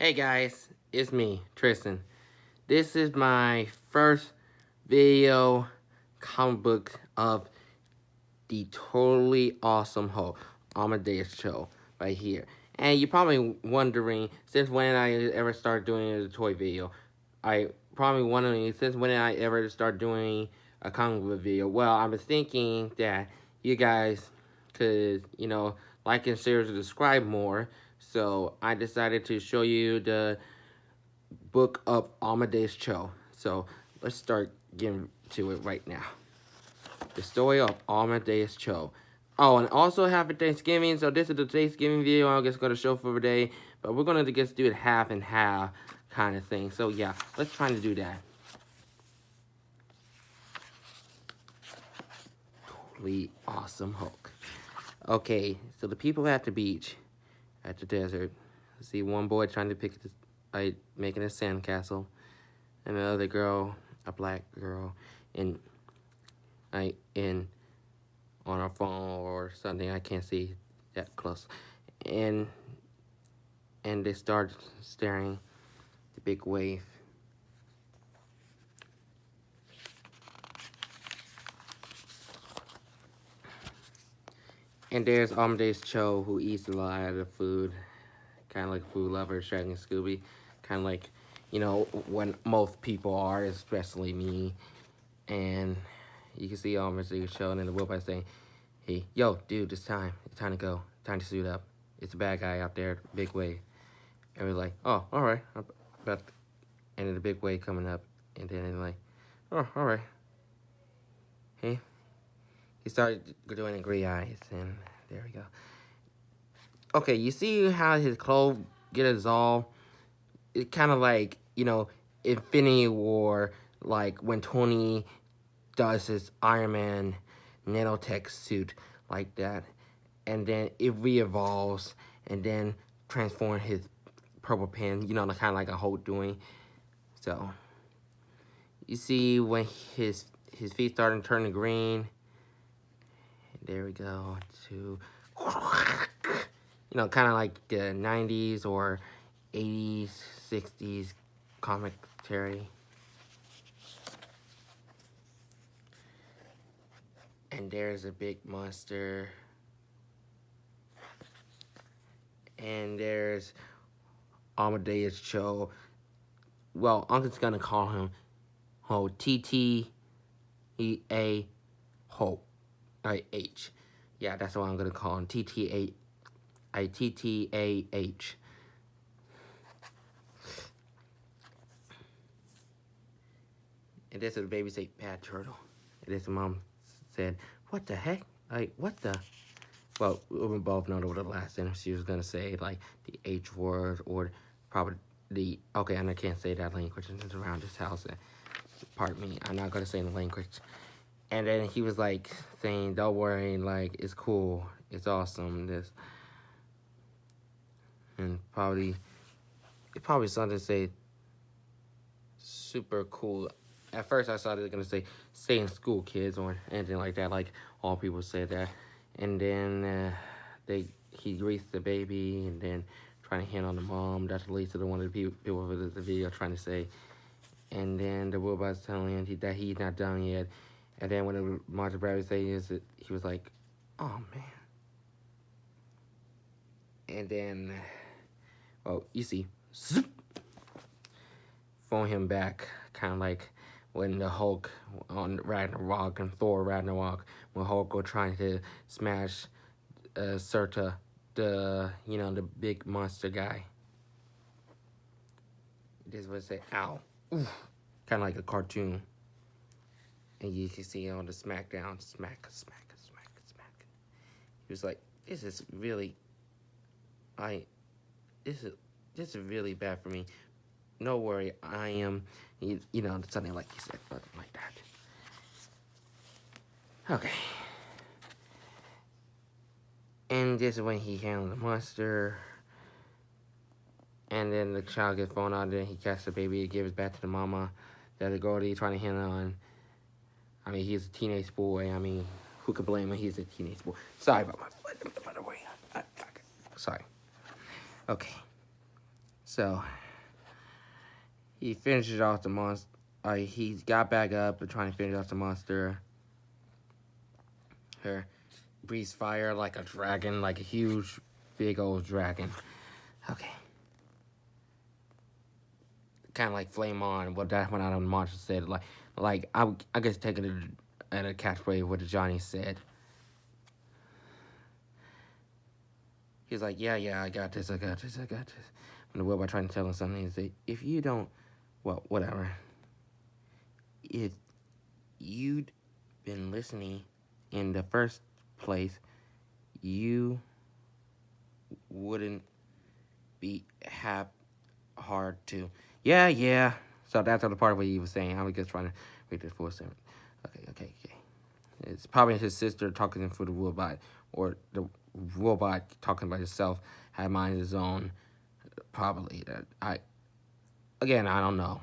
Hey guys, it's me, Tristan. This is my first video comic book of the totally awesome Hulk Amadeus show right here. And you're probably wondering since when I ever started doing a toy video. I probably wondering since when I ever start doing a comic book video. Well, I was thinking that you guys could, like and share to subscribe more. So I decided to show you the book of Amadeus Cho. So let's start getting to it right now. The story of Amadeus Cho. Oh, and also happy Thanksgiving. So this is the Thanksgiving video I'm just going to show for today. But we're going to just do it half and half kind of thing. So yeah, let's try to do that. Totally awesome Hulk. Okay, so the people at the beach, at the desert. See one boy trying to pick this, making a sandcastle. And the other girl, a black girl, in on her phone or something. I can't see that close. And they start staring the big wave. And there's Amadeus Cho, who eats a lot of food, kind of like a food lover, Shaggy and Scooby, kind of like, when most people are, especially me. And you can see Amadeus Cho, and then the robot saying, "Hey, yo, dude, it's time. It's time to go. Time to suit up. It's a bad guy out there, big wave." And we're like, "Oh, all right." But and then the big wave coming up, and then it's like, "Oh, all right." Hey, he started doing the gray eyes, and there we go. Okay, you see how his clothes get dissolved? It's kind of like, Infinity War, like when Tony does his Iron Man nanotech suit like that, and then it re-evolves, and then transform his purple pen, kind of like a Hulk doing. So you see when his feet starting to turn green. There we go to, kind of like the 90s or 80s, 60s comic Terry. And there's a big monster. And there's Amadeus Cho. Well, I'm just gonna call him TTEA Hope. H. Yeah, that's what I'm gonna call him. TTAH. And this is the baby say bad turtle. And this mom said, "What the heck? Like, what the?" Well, we both know what the last sentence she was gonna say, like the H word or probably the, okay, and I can't say that language it's around this house. Pardon me, I'm not gonna say the language. And then he was like saying, "Don't worry, like it's cool, it's awesome." This and probably something to say super cool. At first, I thought they were gonna say "stay in school, kids" or anything like that, like all people say that. And then he greets the baby, and then trying to hit on the mom. That's the least of the one of the people with the video trying to say. And then the robot's telling him that he's not done yet. And then when the Martha Bradley says it, he was like, "Oh man." And then, well, you see, zoop, phone him back, kind of like when the Hulk on Ragnarok and Thor Ragnarok, when Hulk was trying to smash Surta, the big monster guy. This would say, "Ow," kind of like a cartoon. And you can see on the SmackDown, smack, smack, smack, smack. He was like, "This is really, this is really bad for me. No worry, I am," something like he said, something like that. Okay. And this is when he handled the monster. And then the child gets thrown out, and then he catches the baby, gives it back to the mama. That the girl that he's trying to handle on. I mean, he's a teenage boy. I mean, who could blame him? He's a teenage boy. Sorry about my foot, by the way. Sorry. Okay. So he finishes off the monster. He got back up and trying to finish off the monster. Her breathes fire like a dragon, like a huge, big old dragon. Okay. Kind of like flame on. What that one out of the monster said. I guess taking it at a catchphrase what Johnny said. He's like, yeah, I got this. And the robot trying to tell him something. He said, if you don't, well, whatever. If you'd been listening in the first place, you wouldn't be hard to. Yeah. So that's the part where he was saying. I was just trying to read this for a second. Okay. It's probably his sister talking through the robot, or the robot talking by himself, had mind of his own. Probably that. I don't know.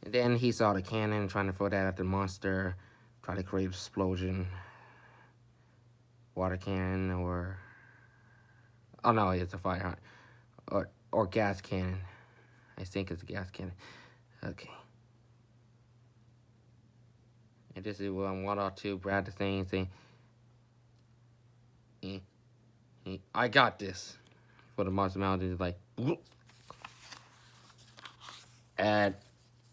And then he saw the cannon trying to throw that at the monster, try to create an explosion. Water cannon oh no, it's a fire or gas cannon. I think it's a gas cannon. Okay. And this is when 1 or 2 Brad the saying, I got this. For the monster mountain is like, whoop. And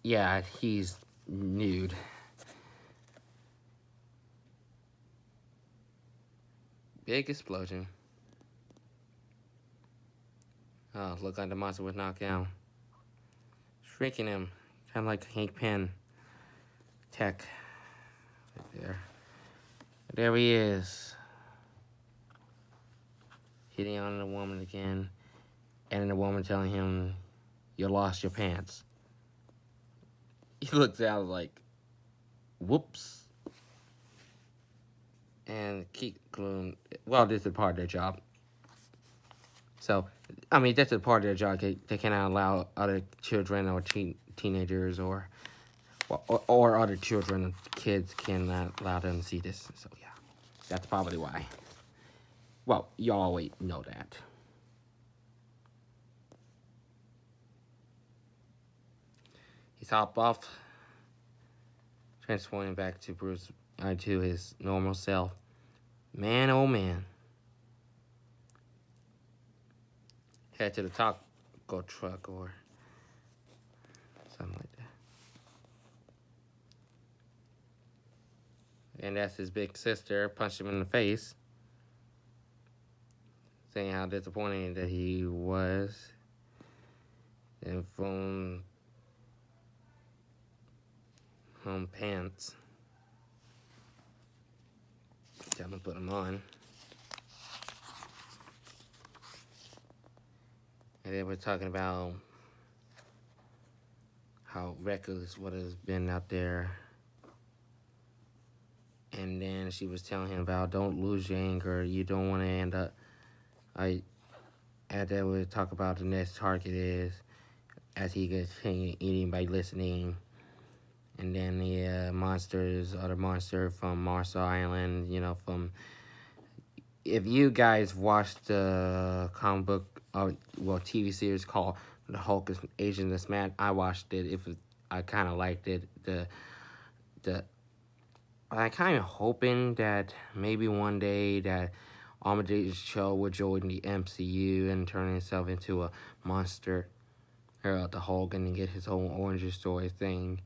yeah, he's nude. Big explosion. Oh, look like the monster was knocked down. Shrinking him. Kind of like Hank Pym. Tech. Right there. There he is. Hitting on the woman again. And the woman telling him, you lost your pants. He looks out like, whoops. And keep gloom. Well, this is part of their job. So, I mean, that's a part of their job. They cannot allow other children or teenagers or other children, kids cannot allow them to see this. So, yeah, that's probably why. Well, you always know that. He's hopped off, transforming back to Bruce, to his normal self. Man, oh man. Head to the taco truck or something like that. And that's his big sister punched him in the face, saying how disappointing that he was. And from home pants. Tell him to put them on. And then we're talking about how reckless what has been out there. And then she was telling him about don't lose your anger. You don't want to end up. At that we talk about the next target is as he gets eating by listening. And then the other monster from Mars Island, from. If you guys watched the comic book, TV series called The Hulk is Agent of Smash, I watched it. I kind of liked it. I kind of hoping that maybe one day that Amadeus Cho would join the MCU and turn himself into a monster, or the Hulk, and get his own origin story thing.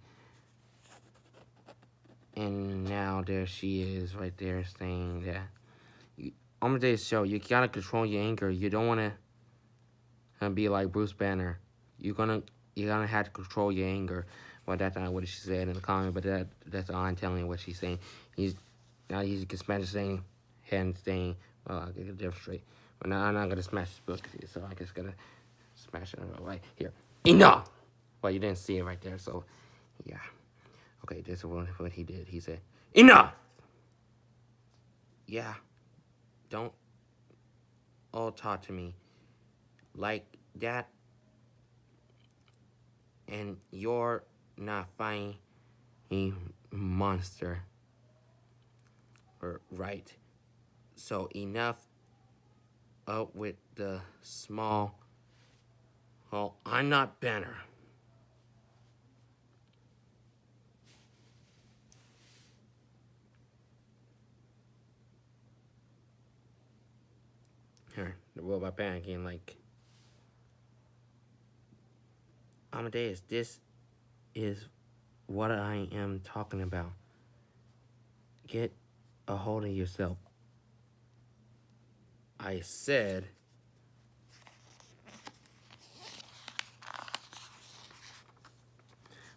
And now there she is right there saying that Amadeus Cho, you gotta control your anger. You don't want to be like Bruce Banner. You're gonna have to control your anger. Well, that's not what she said in the comment, but that's all I'm telling you what she's saying. He's just Spanish saying, and saying, well, I'll get it different straight. But now I'm not gonna smash this book, so I'm just gonna smash it right here. Enough. Well, you didn't see it right there, so yeah. Okay, this is what he did. He said, enough. Yeah. Don't all talk to me like that, and you're not fighting a monster, right? So enough up with the small. Oh, I'm not Banner. Here, the robot panicking like, Amadeus, this is what I am talking about. Get a hold of yourself. I said,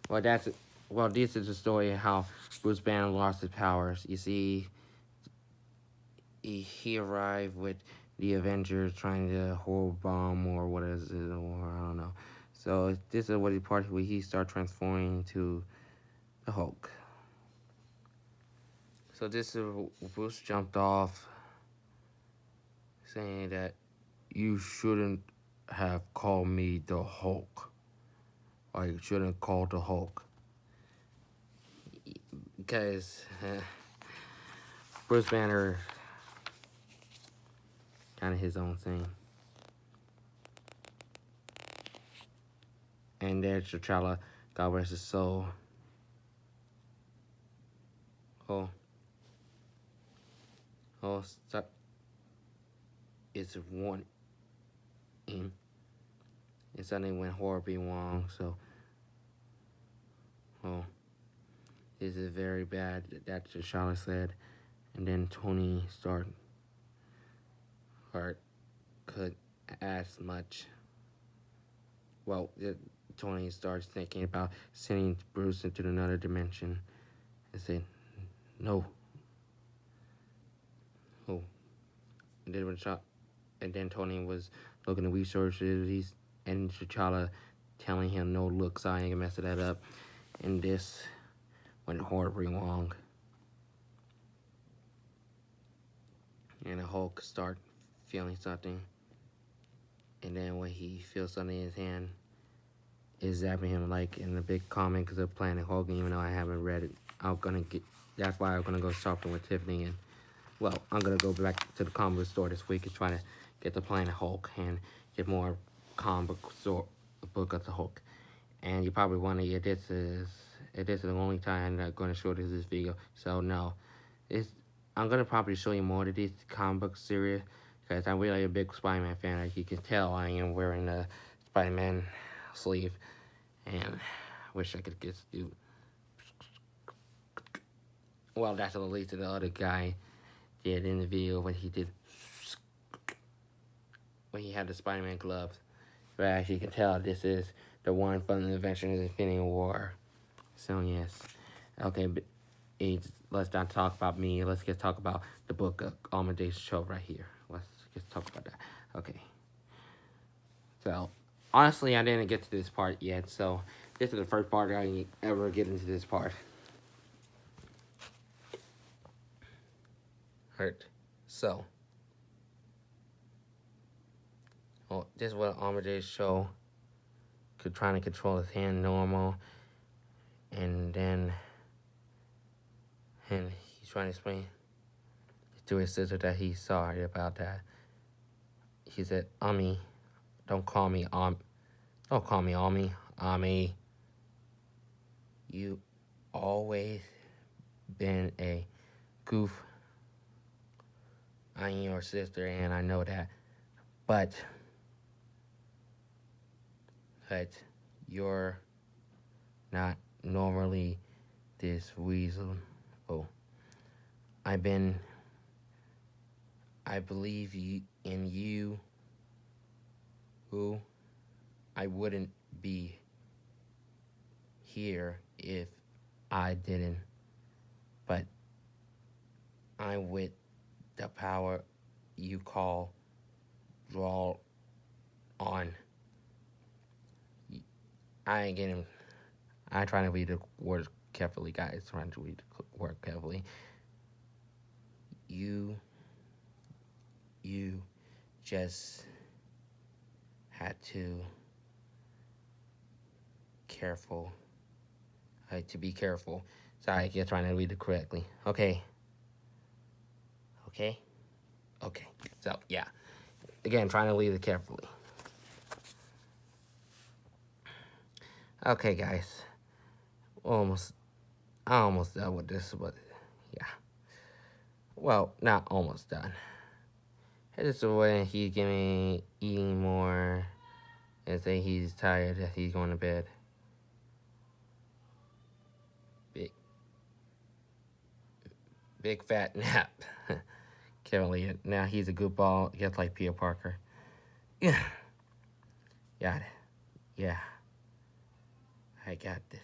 well, this is the story of how Bruce Banner lost his powers. You see, he arrived with the Avengers trying to hold bomb or what is it, or I don't know. So this is what the part where he started transforming into the Hulk. So this is Bruce jumped off, saying that you shouldn't have called me the Hulk. Or you shouldn't call the Hulk. Because Bruce Banner kind of his own thing. And there's T'Challa, God rest his soul. Oh, stop. It's one in. And something went horribly wrong, so. Oh, this is very bad, that T'Challa said. And then Tony Stark could ask much. Well, Tony starts thinking about sending Bruce into another dimension. And said, no. Oh. And then Tony was looking at resources, and T'Challa telling him, no, look, so I ain't gonna mess that up. And this went horribly wrong. And the Hulk start feeling something. And then when he feels something in his hand, it's zapping him like in the big comics of Planet Hulk, even though I haven't read it. That's why I'm gonna go shopping with Tiffany, and well, I'm gonna go back to the comic book store this week and try to get the Planet Hulk and get more comic book of the Hulk. And you probably wonder, yeah, this is the only time I'm gonna show this video. So no, I'm gonna probably show you more of this comic book series because I'm really a big Spider-Man fan. As you can tell, I am wearing a Spider-Man sleeve, and I wish I could just do. Well, that's at least the other guy did in the video when he did when he had the Spider-Man gloves. But as you can tell, this is the one from the Avengers Infinity War. So yes, okay, but let's not talk about me. Let's just talk about the book of Amadeus Cho right here. Let's just talk about that. Okay. So honestly, I didn't get to this part yet. So this is the first part I ever get into this part. Hurt. So, well, this is what Amadeus Cho could trying to control his hand normal, and he's trying to explain to his sister that he's sorry about that. He said, Ami, don't call me Ami. Ami, you always been a goof. I'm your sister, and I know that. But you're not normally this weasel. Oh, I believe in you. Who? I wouldn't be here if I didn't. But I'm with the power you call draw on. I ain't getting. I try to read the words carefully, guys. Trying to read the word carefully. You just had to careful. To be careful. Sorry, you're trying to read it correctly. Okay. So yeah. again, trying to lead it carefully. Okay, guys. Almost, I almost done with this, but yeah. Well, not almost done. This is when he's giving eating more and say he's tired, that he's going to bed. Big, big fat nap. Can't believe it. Now he's a good ball, just like Peter Parker. Yeah, got it. Yeah, I got this.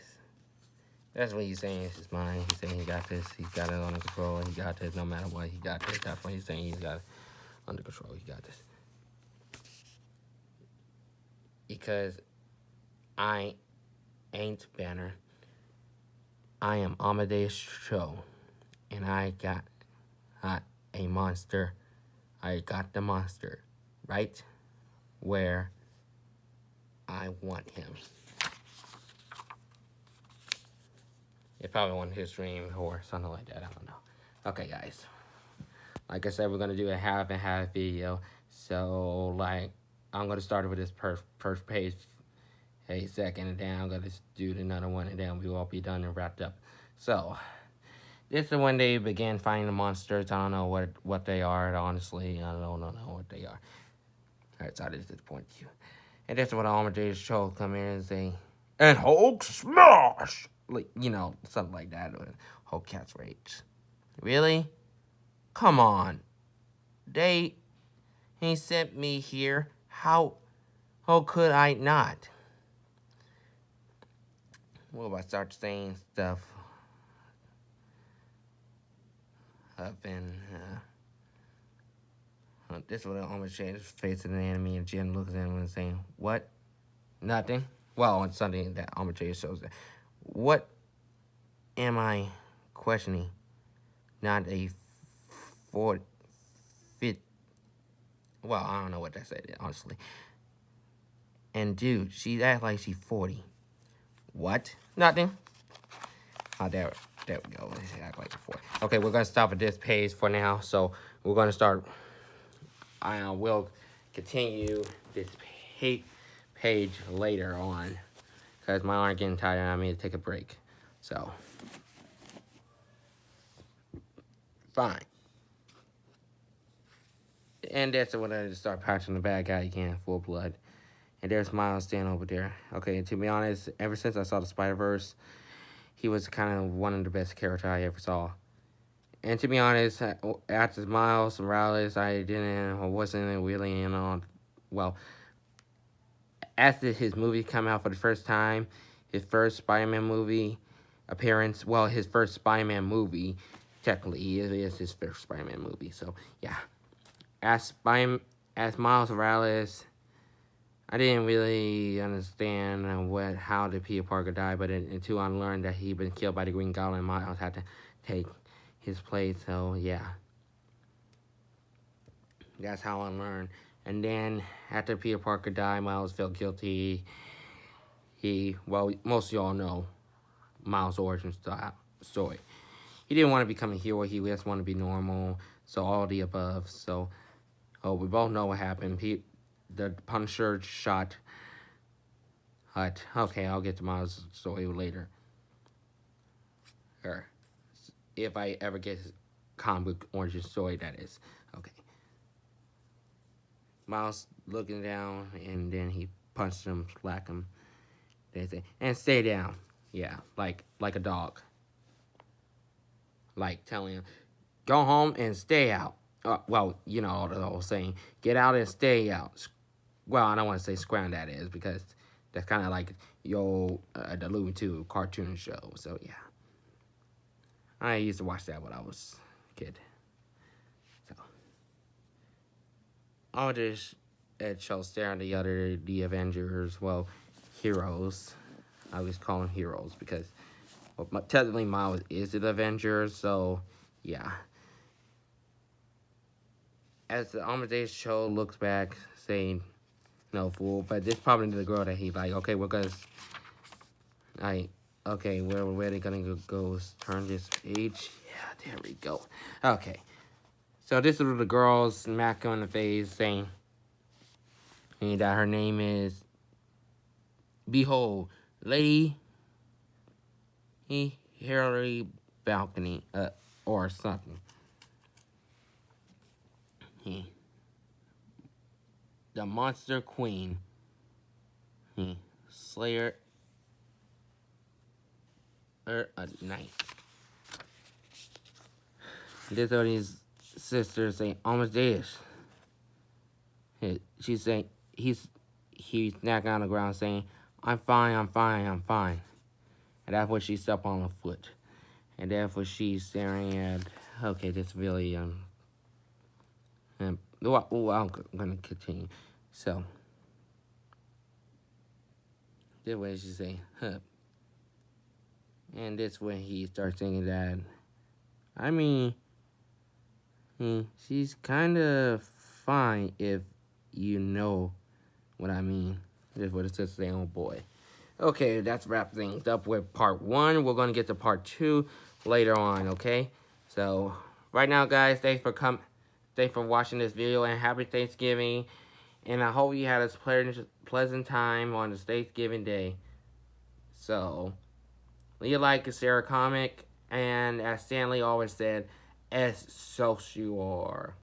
That's what he's saying. It's his mind. He's saying he got this. He's got it under control. He got this no matter what. He got this. That's what he's saying. He's got it under control. He got this. Because I ain't Banner. I am Amadeus Cho. And I got a monster. I got the monster right where I want him. It probably wanted his dream or something like that. I don't know. Okay, guys. Like I said, we're going to do a half and half video. So, like, I'm going to start with this first page. A second, and then I'm going to do another one, and then we will be done and wrapped up. So, this is when they began finding the monsters. I don't know what they are, honestly. I don't know what they are. Alright, so this is the point to you. And this is what Amadeus Cho come in and say, and Hulk smash! Like, you know, something like that. Hulk catch rage. Really? Come on. He sent me here. How could I not? Well, if I start saying stuff up in, this would almost change his face of the enemy, and Jen looks at him and saying, what? Nothing? Well, on Sunday, that Amadeus shows that. What am I questioning? Not a 40, well, I don't know what that said, honestly. And dude, she acts like she's 40. What? Nothing. Oh, there we go. Act like a 40. Okay, we're gonna stop at this page for now. So we're gonna start. I will continue this page later on because my arm getting tired and I need to take a break. So fine. And that's when I start patching the bad guy again, full blood. And there's Miles standing over there. Okay, and to be honest, ever since I saw the Spider-Verse, he was kind of one of the best characters I ever saw. And to be honest, after Miles Morales, I wasn't really, well, after his movie came out for the first time, his first Spider-Man movie appearance, well, his first Spider-Man movie, technically, it is his first Spider-Man movie, so, yeah. As Miles Morales, I didn't really understand how did Peter Parker die, but until I learned that he'd been killed by the Green Goblin, Miles had to take his place, so yeah. That's how I learned. And then, after Peter Parker died, Miles felt guilty. Well, most of y'all know Miles' origin story. He didn't want to become a hero, he just wanted to be normal, so all the above, so, we both know what happened. The Punisher shot Hut. Okay, I'll get to Miles' story later. Or, if I ever get his comic book origin story, that is. Okay. Miles looking down, and then he punched him, slapped him. They say, and stay down. Yeah, like a dog. Like telling him, go home and stay out. Well, you know the whole saying, get out and stay out. Well, I don't want to say scrounge that is, because that's kind of like the Looney Tunes cartoon show. So, yeah. I used to watch that when I was a kid. So, all this show staring at the Avengers, well, heroes. I always call them heroes because, well, technically Miles is the Avengers, so, yeah. As the Amadeus Cho looks back, saying, no, fool, but this probably the girl that he like, okay, we're gonna, okay, we're really gonna go turn this page. Yeah, there we go. Okay. So this is the girls smack on the face saying, And that her name is, behold, Lady Hillary Balcony, or something. The Monster Queen. Slayer a Knight. This what his sister saying, Amadeus. She's saying, he's knocking on the ground saying, I'm fine, I'm fine, I'm fine. And that's what she stepped on the foot. And that's what she's staring at. Okay, that's really, well, I'm gonna continue. So, this way she say, huh. And this when he starts thinking that, I mean, she's kind of fine if you know what I mean. That's what it says, say, oh boy. Okay, that's wrap things up with part 1. We're going to get to part 2 later on, okay? So, right now, guys, thanks for watching this video, and happy Thanksgiving. And I hope you had a pleasant time on this Thanksgiving day. So, leave a like, and share a comment, and as Stanley always said, Excelsior.